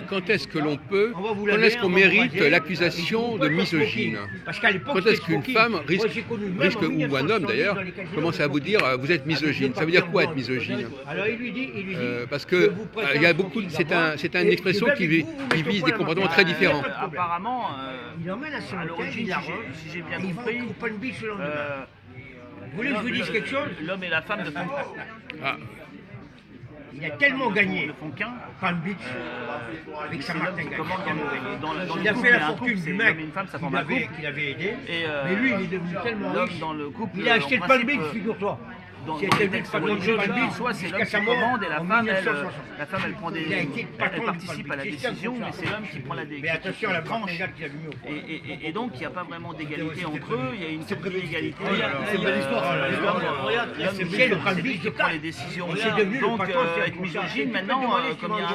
quand est-ce que l'on peut, quand est-ce qu'on mérite l'accusation de misogyne? Quand est-ce qu'une femme risque, ou un homme d'ailleurs, commence à vous dire vous êtes misogyne? Ça veut dire quoi être misogyne? Alors il lui dit, parce que il y a beaucoup, c'est une expression qui vise des comportements très différents. Apparemment, il emmène à son l'origine, si j'ai bien compris, vous voulez que je vous dise quelque chose? L'homme et la femme ne font pas. Il a tellement gagné, ne font qu'un. Palm Beach, avec sa martingale. Il a fait la fortune du mec qu'il avait aidé, mais lui, il est devenu tellement riche. Dans le couple, il a acheté le Palm Beach, figure-toi. Soit c'est l'homme qui commande et la femme elle participe à la décision, mais c'est l'homme qui prend la décision. Mais attention à la tranche. Et donc il n'y a pas vraiment d'égalité entre eux, il y a une certaine inégalité. C'est une belle histoire. C'est le Palm qui prend les décisions. Donc être misogyne, maintenant, comme il y a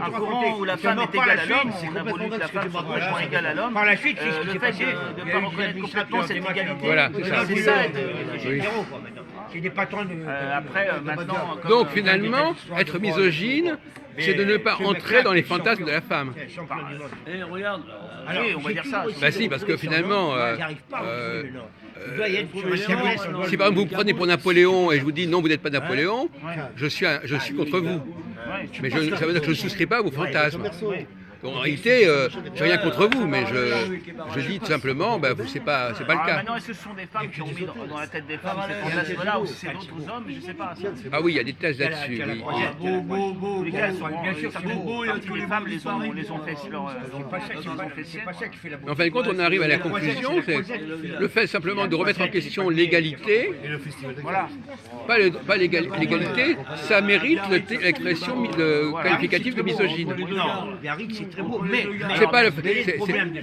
un courant où la femme est égale à l'homme, on a voulu que la femme soit complètement égale à l'homme. Le fait de ne pas reconnaître complètement cette égalité, c'est ça être c'est des patrons de... maintenant... Donc finalement, être misogyne, c'est de ne pas entrer dans les fantasmes de la femme. Regarde, oui, on va dire ça. Bah si, parce que finalement... si par exemple vous prenez pour Napoléon et je vous dis non, vous n'êtes pas Napoléon, je suis contre vous. Mais ça veut dire que je ne souscris pas à vos fantasmes. Donc, en réalité, je n'ai rien contre vous, mais je dis tout simplement, c'est pas le cas. Maintenant, est-ce que ce sont des femmes qui ont mis dans la tête des femmes ces fantasmes-là, ou si c'est d'autres hommes, je ne sais pas. Ah oui, il y a des thèses là-dessus. Oui. Bien sûr, les femmes les ont fait en fin de compte, on arrive à la conclusion, c'est le fait simplement de remettre en question l'égalité, pas l'égalité, ça mérite l'expression qualificative de misogyne. Très beau, mais c'est pas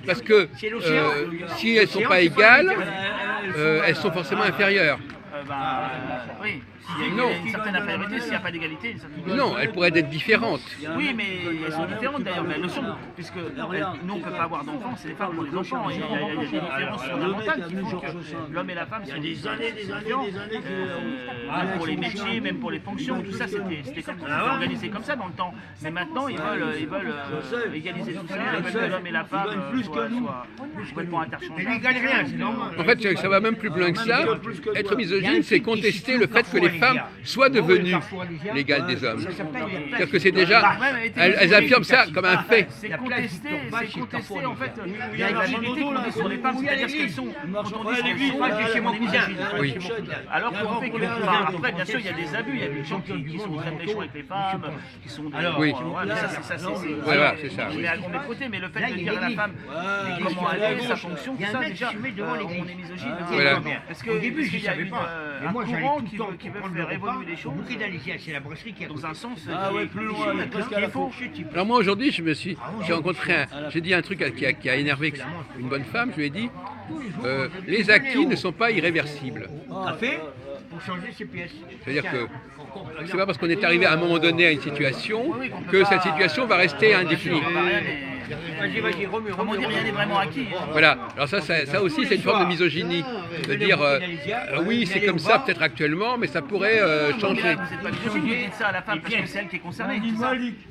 parce que si elles sont pas égales, elles sont forcément inférieures. Oui, s'il y a une certaine infériorité, s'il n'y a pas d'égalité. Non, elles pourraient être différentes. Oui, mais elles sont différentes d'ailleurs, mais elles le sont, puisque nous on ne peut pas avoir d'enfants, c'est les femmes pour les enfants. Il y a des différences fondamentales qui font que l'homme et la femme sont différents. Même pour les métiers, même pour les fonctions, tout ça c'était organisé comme ça dans le temps. Mais maintenant ils veulent égaliser tout ça, ils veulent que l'homme et la femme soient complètement interchangeables. En fait, ça va même plus loin que ça. Être misogyne, c'est contester le fait que les femmes soient devenues l'égale des hommes. C'est-à-dire que c'est déjà, elles affirment ça comme un fait. C'est contester en fait la l'égalité qu'on a sur les femmes, c'est-à-dire ce qu'elles sont. Quand on dit qu'elles sont, chez mon misogyne. Oui. Alors qu'on fait que, après, bien sûr, il y a des abus, il y a des gens qui sont très méchants avec les femmes, qui sont des... Oui. Voilà, c'est ça. Mais on met de côté, mais le fait de dire à la femme comment elle fait sa fonction, tout ça, déjà, on est misogyne. Parce qu'au début, je ne savais pas. Un courant qui veut faire évoluer les choses dans un sens plus loin, Alors moi aujourd'hui j'ai rencontré j'ai dit un truc qui a énervé une bonne femme, je lui ai dit les acquis ne sont pas irréversibles. Pour changer ses pièces. C'est-à-dire que c'est pas parce qu'on est arrivé à un moment donné à une situation que cette situation va rester indéfinie. Vas-y, remue. Comment dire, rien n'est vraiment acquis. Voilà, alors ça aussi c'est une forme de misogynie, de dire oui c'est comme ça peut-être actuellement, mais ça pourrait changer. Vous n'êtes pas misogyne, vous dites ça à la femme parce que c'est elle qui est concernée.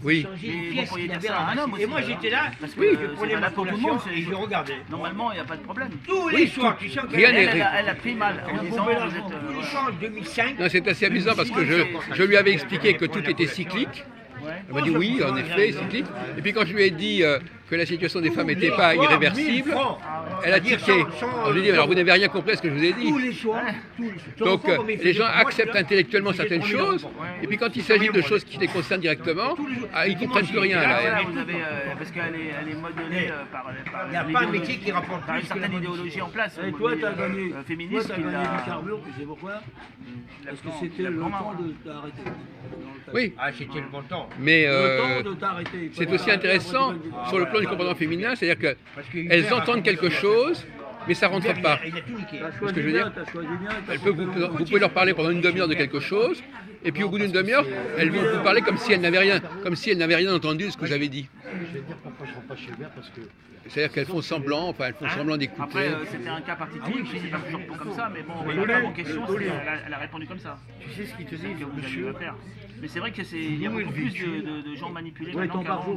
Oui. Et vous pourriez dire ça à un homme aussi. Et moi j'étais là, parce que c'est valable pour tout le monde, et je regardais. Normalement il n'y a pas de problème. Tous les soirs, tu sais que elle a pris mal en disant vous êtes... tous les soirs en 2005. Non, c'est assez amusant parce que je lui avais expliqué que tout était cyclique. Elle m'a dit oui, en effet, cyclique. Et puis quand je lui ai dit que la situation des femmes n'était pas irréversible, elle a tiqué. Alors je lui ai dit, alors vous n'avez rien compris à ce que je vous ai dit. Tous les soirs. Donc les gens acceptent intellectuellement certaines choses, et puis quand il s'agit de choses qui les concernent directement, ils ne comprennent plus rien. Là. Parce qu'elle est modelée par il n'y a pas un métier qui rapporte par une certaine idéologie en place. Et toi, tu as gagné. Féministe, tu as gagné du carburant, tu sais pourquoi? Parce que c'était le temps de t'arrêter. Oui. Ah, c'était le bon temps. Mais le temps de t'arrêter. c'est aussi intéressant sur le plan du comportement féminin, c'est-à-dire qu'elles entendent quelque chose, mais ça ne rentre pas. Ce que je veux dire, vous pouvez leur parler pendant une demi-heure de quelque chose, et puis au bout d'une demi-heure, elles vont vous parler comme si elles n'avaient rien entendu de ce que vous avez dit. Je vais dire pourquoi je ne rentre pas chez Hubert, parce que... C'est-à-dire qu'elles font semblant, d'écouter. Après, c'était un cas particulier, c'est pas toujours comme ça, mais bon, la femme en question, elle a répondu comme ça. Tu sais ce qu'il te dit, que vous allez faire. Mais c'est vrai qu'il y a beaucoup plus de gens manipulés maintenant qu'avant.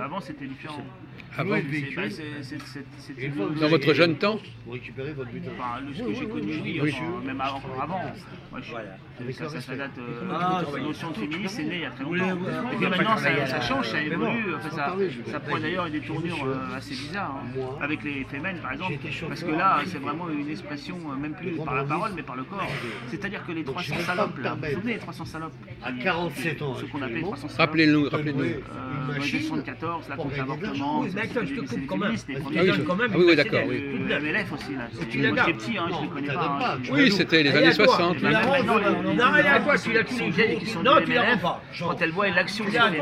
Avant, c'était différent. Avant, C'était dans votre jeune temps? Vous récupérez votre butin. Enfin, ce que j'ai connu, oui, Oui. enfin, même avant. Moi, ça date. La notion de féminisme, c'est né il y a très longtemps. Et puis maintenant, ça change, ça évolue. Enfin, ça prend d'ailleurs des tournures assez bizarres. Hein, avec les femmes, par exemple. Parce que là, c'est vraiment une expression, même plus par la parole, mais par le corps. C'est-à-dire que les 300 salopes, là, vous vous souvenez, les 300 salopes? À 47 ans. Ce qu'on appelle 300 salopes. Rappelez-nous. 74, là, contre l'avortement. Attends, je te coupe quand même. Ah oui, d'accord, oui. La MLF aussi, là. Moi, j'étais petit, hein, je ne les connais pas. Hein. Oui, c'était les années 60. Non, elle est à toi, tu l'as tous les Jeunes qui sont de MLF, quand elles voient l'action des femmes,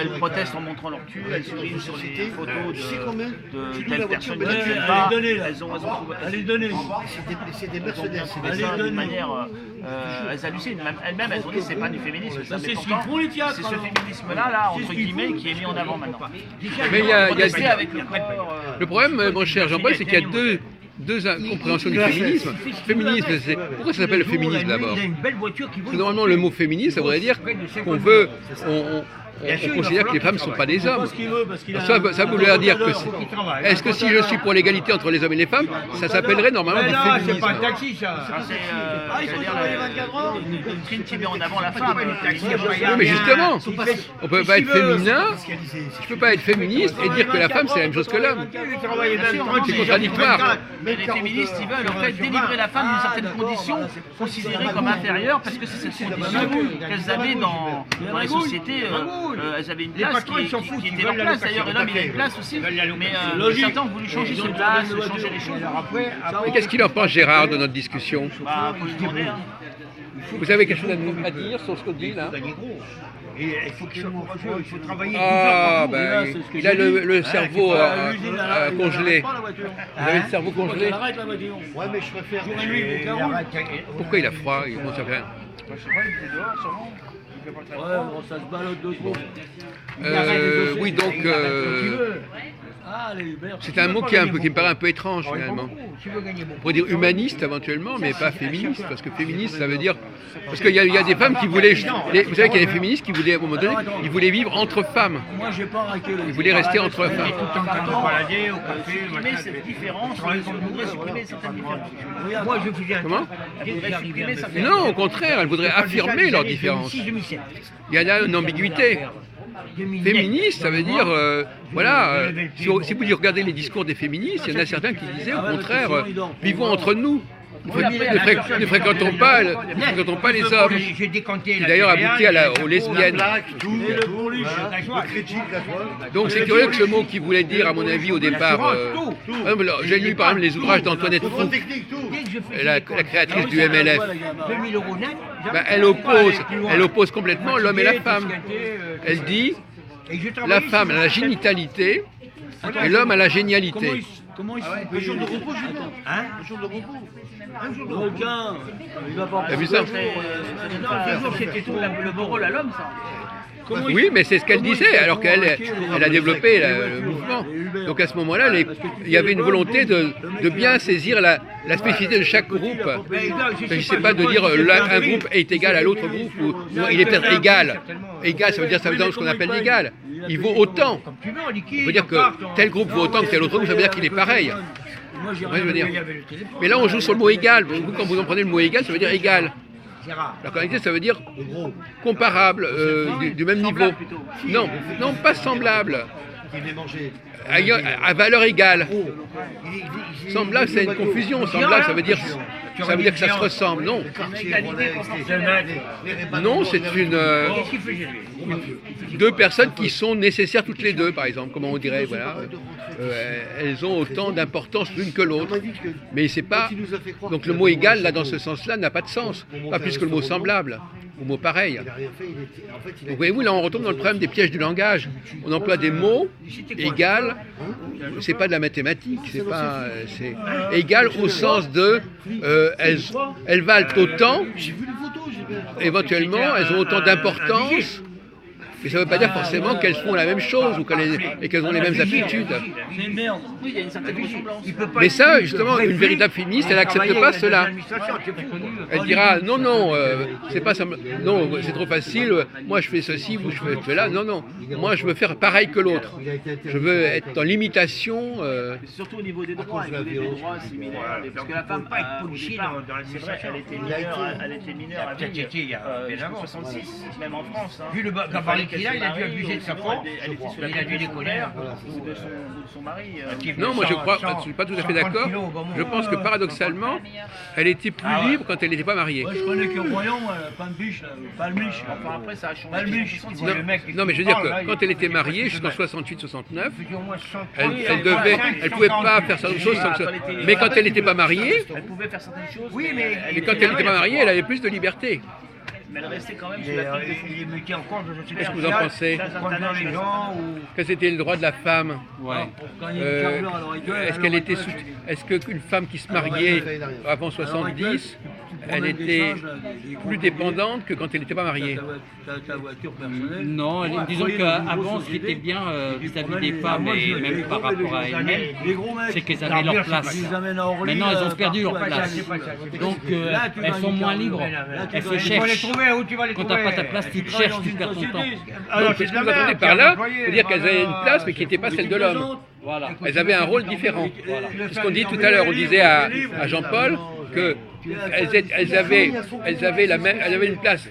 elles protestent en montrant leur cul, elles sourient sur les photos de telles personnes qui ne tuent pas. Elles ont Allez, donnez. C'est des mercenaires. fait ça d'une manière, elles hallucinent. Elles-mêmes, elles ont dit c'est pas du féminisme. Ça, c'est ce qu'ils pourtant, font, les théâtres. c'est ce féminisme-là, là, entre guillemets, qui est mis en avant maintenant. Mais il y a Protester avec le corps. le problème, mon cher Jean-Paul, c'est qu'il y a deux compréhensions du féminisme. Féminisme, c'est pourquoi ça s'appelle le féminisme d'abord? Il a une belle voiture qui vaut. Parce que normalement, le mot féministe, ça voudrait dire qu'on veut, on considère que les femmes ne sont pas des hommes. Ça voudrait dire que est-ce que si je suis pour l'égalité entre les hommes et les femmes, ça s'appellerait normalement du C'est féminisme? pas un taxi, ça. C'est-à-dire une doctrine qui met en avant la femme. Oui, mais justement, on peut pas être féminin, je peux pas être féministe et dire que la femme c'est la même chose que l'homme. C'est contradictoire. Mais les féministes, ils veulent en fait délivrer la femme d'une certaine condition, considérée comme inférieure, parce que c'est cette condition qu'elles avaient dans les sociétés. Elles avaient une place qui était leur place d'ailleurs, et l'homme il a une place aussi. Mais certains ont voulu changer cette place, changer les choses. Et qu'est-ce qu'il en pense Gérard de notre discussion? Bah, faut se demander, hein. Vous avez quelque chose à dire sur ce qu'on dit là? Et il faut qu'il soit courageux, il faut travailler. Ah, ben, il a le cerveau congelé. Vous avez le cerveau congelé? Ouais, mais je préfère. Pourquoi il a froid? Il commence à faire. Je sais pas, il était dehors sûrement. Ouais, bon, ça se balade de trop. Oui, donc c'est un mot qui me paraît un peu étrange finalement. On pourrait dire humaniste éventuellement, mais pas féministe, parce que féministe ça veut dire... Parce qu'il y a des femmes qui voulaient... Vous savez qu'il y a des féministes qui voulaient, à un moment donné, ils voulaient vivre entre femmes. Moi, j'ai pas raqué les... Ils voulaient rester entre femmes. Supprimer cette différence, on voudrait supprimer certaines différences. Moi, je faisais un Comment? Supprimer certaines Non, au contraire, elles voudraient affirmer leurs différences. Il y a là une ambiguïté. Féministe, ça veut dire, voilà, si vous regardez les discours des féministes, il y en a certains qui disaient au contraire, vivons entre nous. Ne fréquentons pas les hommes. Qui d'ailleurs aboutit aux lesbiennes. Donc c'est curieux que ce mot qui voulait dire, à mon avis, au départ... j'ai lu par exemple les ouvrages d'Antoinette Fouque, la créatrice du MLF. Ben, elle oppose complètement l'homme et la femme. Elle dit, la femme a la génitalité et l'homme a la génialité. Comment il se fait un jour de repos, Julien? Un jour de repos. Un jour de repos. Aucun. Il va pas. T'as vu ça? C'était tout le beau rôle à l'homme, ça. Oui, mais c'est ce qu'elle disait, alors qu'elle a développé le mouvement. Donc à ce moment-là, il y avait une volonté de bien saisir la spécificité de chaque groupe. Il ne s'agissait pas de dire un groupe est égal à l'autre groupe, ou il est peut-être égal. Égal, ça veut dire ce qu'on appelle l'égal. Il vaut autant. On peut dire que tel groupe vaut autant que tel autre groupe, ça veut dire qu'il est pareil. Ouais, je veux dire. Mais là, on joue sur le mot égal. Vous, quand vous en prenez le mot égal, ça veut dire égal. La qualité, ça veut dire comparable, du même niveau. Non, pas semblable. À valeur égale. Semblable, c'est une confusion. Semblable, ça veut dire que ça se ressemble. Non. Non, c'est deux personnes qui sont nécessaires toutes les deux, par exemple. Comment on dirait, voilà. Elles ont autant d'importance l'une que l'autre. Mais c'est pas. Donc le mot égal, là, dans ce sens-là, n'a pas de sens. Pas plus que le mot semblable. Ou mot pareil. Donc voyez-vous, là on retombe dans le problème des pièges du langage. On emploie des mots égal, c'est pas de la mathématique, c'est égal au sens de elles valent autant, éventuellement elles ont autant d'importance Mais ça ne veut pas dire forcément qu'elles font la même chose ou qu'elles ont les mêmes habitudes. C'est une merde. Oui, il y a une certaine ressemblance. Mais ça, justement, une véritable féministe, elle n'accepte pas cela. Elle dira non, non, c'est pas ça. Non, c'est trop facile. Moi, je fais ceci, vous, je fais cela. Non, non. Moi, je veux faire pareil que l'autre. Je veux être dans l'imitation. Surtout au niveau des droits, il voulait des droits similaires. Parce que la femme, pas être policier dans c'est vrai, elle était mineure à vie, jusqu'en 66, même en France. Vu le gabarit qu'il a, il a dû abuser de sa femme. Il a dû déconner ou de son mari. Non, moi, je ne suis pas tout à fait d'accord. Je pense que paradoxalement, elle était plus libre quand elle n'était pas mariée. Moi, je connais qu'au royaume, pas de biche, pas de miche. Enfin, après, ça a changé. Pas de biche. Non, mais je veux dire que quand elle était mariée, jusqu'en 68-69, elle pouvait pas faire certaines choses. Mais quand elle n'était pas mariée, Elle pouvait faire certaines choses. Oui, mais et quand elle n'était pas mariée, elle avait plus de liberté. Mais elle restait quand même sous la coupe de son il mettait en compte, je sais Qu'est-ce que vous en pensez? Concernant les gens ou... Que c'était le droit de la femme. Quand il y a une carburant à l'heure actuelle, Est-ce qu'une femme qui se mariait avant 70, elle était plus dépendante que quand elle n'était pas mariée? ta voiture personnelle. Non, disons qu'avant, ce qui était bien vis-à-vis des femmes et même par rapport à elles-mêmes, c'est qu'elles avaient leur place. Maintenant, elles ont perdu leur place. Donc, elles sont moins libres. Elles se cherchent. Quand tu n'as pas ta place, tu te cherches, tu perds ton temps. Donc, ce que vous entendez par là, c'est-à-dire qu'elles avaient une place, mais qui n'était pas celle de l'homme. Voilà. Elles avaient un rôle différent. C'est ce qu'on dit tout à l'heure. On disait à Jean-Paul que elles avaient une place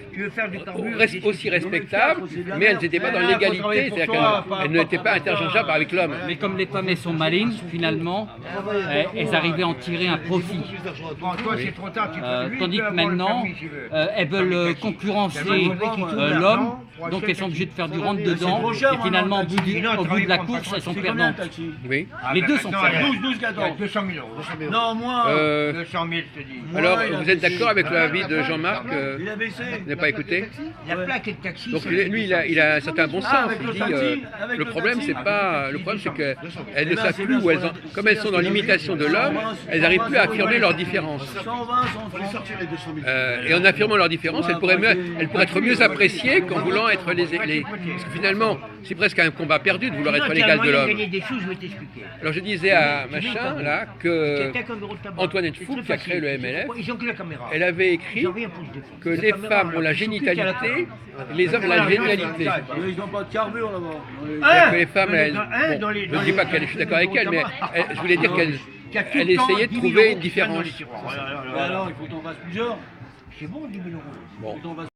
aussi respectable, mais elles n'étaient pas dans l'égalité, c'est-à-dire qu'elles n'étaient pas interchangeables avec l'homme. Mais comme les femmes elles sont malignes, finalement, elles arrivaient à en tirer un profit. Tandis que maintenant, elles veulent concurrencer l'homme, donc elles sont obligées de faire du rentre-dedans, et finalement, au bout de la course, elles sont perdantes. Oui. Les deux sont perdants. 12, 14. 200 000 euros. Non, moins. 200 000, je te dis. Alors, vous êtes d'accord avec l'avis de Jean-Marc? Il a baissé. Vous n'avez pas écé? La plaque et le taxi. Donc lui, il a un certain bon sens. Il dit le problème, c'est qu'elles ne savent plus où elles sont. Comme elles sont dans l'imitation de l'homme, elles n'arrivent plus à affirmer leurs différences. 120, 130. Et en affirmant leurs différences, elles pourraient être mieux appréciées qu'en voulant être les. Parce que finalement, c'est presque un combat perdu de vouloir être l'égal de l'homme. Des sous, je vais t'expliquer. Alors je disais à machin là que Antoinette Fouque, qui a créé le MLF, Ils ont que la caméra. elle avait écrit que les femmes ont la génitalité, les hommes la génialité. Ils n'ont pas de carburant là-bas. Que les femmes, je ne dis pas qu'elle, je suis d'accord avec elle, mais je voulais dire qu'elle essayait de trouver une différence. Alors, il faut qu'on fasse plusieurs. C'est bon, 10 000 euros. Bon.